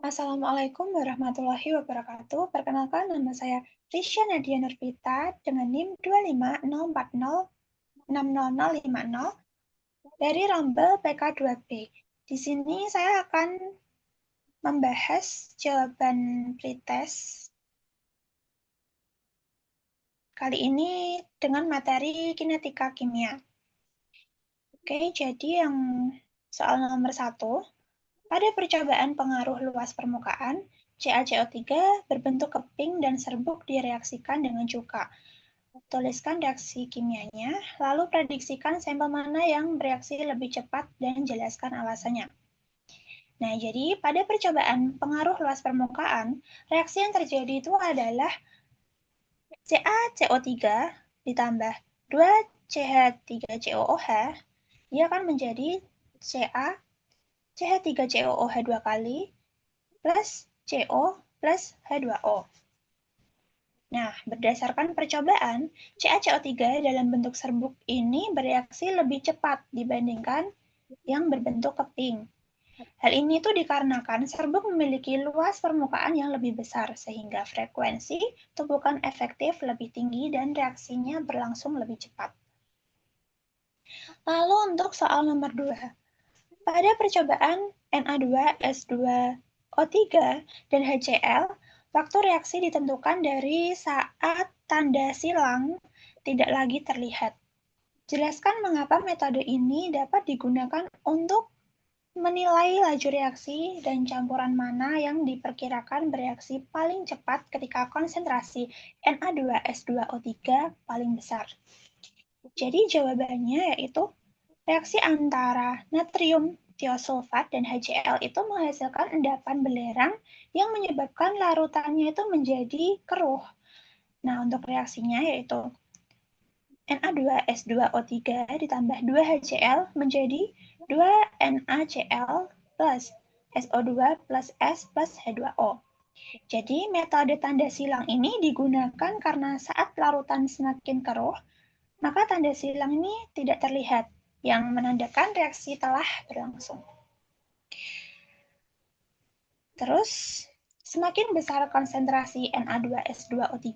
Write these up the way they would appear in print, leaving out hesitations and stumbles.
Assalamualaikum warahmatullahi wabarakatuh. Perkenalkan, nama saya Risha Nadia Nurvita dengan NIM 25040600050 dari Rombel PK2B. Di sini saya akan membahas jawaban pretest kali ini dengan materi kinetika kimia. Oke, jadi yang soal nomor 1. Pada percobaan pengaruh luas permukaan, CaCO3 berbentuk keping dan serbuk direaksikan dengan cuka. Tuliskan reaksi kimianya, lalu prediksikan sampel mana yang bereaksi lebih cepat dan jelaskan alasannya. Nah, jadi pada percobaan pengaruh luas permukaan, reaksi yang terjadi itu adalah CaCO3 ditambah 2CH3COOH, dia akan menjadi CH3COOH 2 kali, plus CO plus H2O. Nah, berdasarkan percobaan, CaCO3 dalam bentuk serbuk ini bereaksi lebih cepat dibandingkan yang berbentuk keping. Hal ini tuh dikarenakan serbuk memiliki luas permukaan yang lebih besar, sehingga frekuensi tumpukan efektif lebih tinggi dan reaksinya berlangsung lebih cepat. Lalu untuk soal nomor 2. Pada percobaan Na2S2O3 dan HCl, waktu reaksi ditentukan dari saat tanda silang tidak lagi terlihat. Jelaskan mengapa metode ini dapat digunakan untuk menilai laju reaksi dan campuran mana yang diperkirakan bereaksi paling cepat ketika konsentrasi Na2S2O3 paling besar. Jadi jawabannya yaitu reaksi antara natrium tiosulfat dan HCl itu menghasilkan endapan belerang yang menyebabkan larutannya itu menjadi keruh. Nah, untuk reaksinya yaitu Na2S2O3 ditambah 2HCl menjadi 2NaCl plus SO2 plus S plus H2O. Jadi metode tanda silang ini digunakan karena saat larutan semakin keruh, maka tanda silang ini tidak terlihat, yang menandakan reaksi telah berlangsung. Terus, semakin besar konsentrasi Na2S2O3,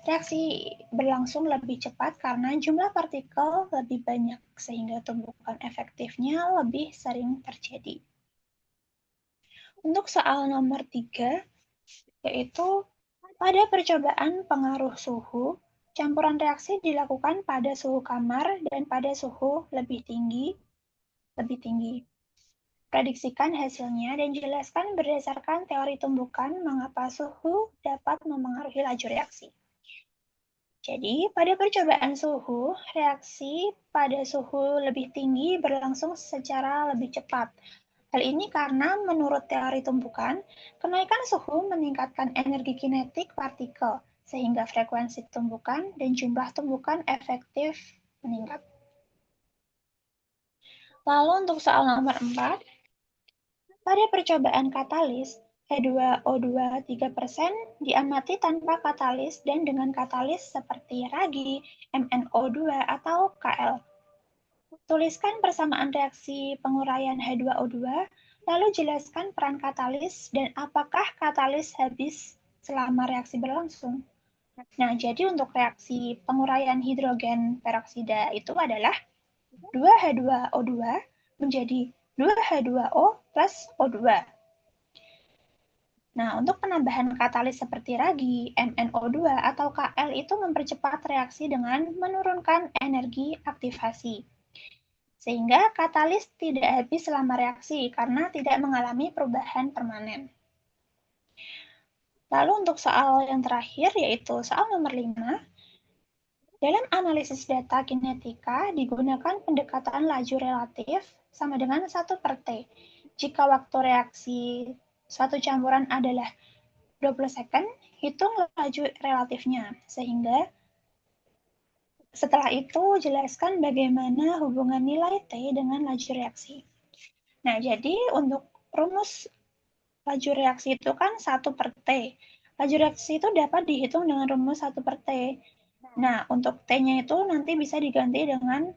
reaksi berlangsung lebih cepat karena jumlah partikel lebih banyak, sehingga tumpukan efektifnya lebih sering terjadi. Untuk soal nomor 3, yaitu pada percobaan pengaruh suhu, campuran reaksi dilakukan pada suhu kamar dan pada suhu lebih tinggi. Prediksikan hasilnya dan jelaskan berdasarkan teori tumbukan mengapa suhu dapat memengaruhi laju reaksi. Jadi, pada percobaan suhu, reaksi pada suhu lebih tinggi berlangsung secara lebih cepat. Hal ini karena menurut teori tumbukan, kenaikan suhu meningkatkan energi kinetik partikel, sehingga frekuensi tumbukan dan jumlah tumbukan efektif meningkat. Lalu untuk soal nomor 4, pada percobaan katalis, H2O2 3% diamati tanpa katalis dan dengan katalis seperti ragi, MnO2, atau Kl. Tuliskan persamaan reaksi penguraian H2O2, lalu jelaskan peran katalis dan apakah katalis habis selama reaksi berlangsung. Nah, jadi untuk reaksi penguraian hidrogen peroksida itu adalah 2H2O2 menjadi 2H2O plus O2. Nah, untuk penambahan katalis seperti ragi, MnO2, atau Kl itu mempercepat reaksi dengan menurunkan energi aktivasi. Sehingga katalis tidak habis selama reaksi karena tidak mengalami perubahan permanen. Lalu untuk soal yang terakhir, yaitu soal nomor 5. Dalam analisis data kinetika digunakan pendekatan laju relatif sama dengan 1/T. Jika waktu reaksi suatu campuran adalah 20 second, hitung laju relatifnya. Sehingga setelah itu jelaskan bagaimana hubungan nilai T dengan laju reaksi. Nah, jadi untuk rumus laju reaksi itu kan 1/T. Laju reaksi itu dapat dihitung dengan rumus 1/T. Nah, untuk T-nya itu nanti bisa diganti dengan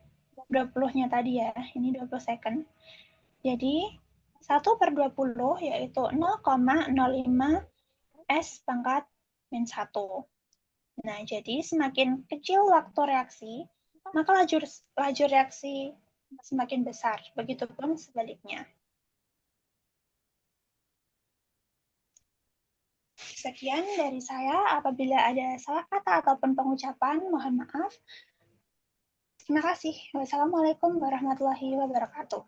20-nya tadi ya. Ini 20 second. Jadi, 1/20 yaitu 0,05 S pangkat min 1. Nah, jadi semakin kecil waktu reaksi, maka laju reaksi semakin besar. Begitupun sebaliknya. Sekian dari saya. Apabila ada salah kata ataupun pengucapan, mohon maaf. Terima kasih. Wassalamualaikum warahmatullahi wabarakatuh.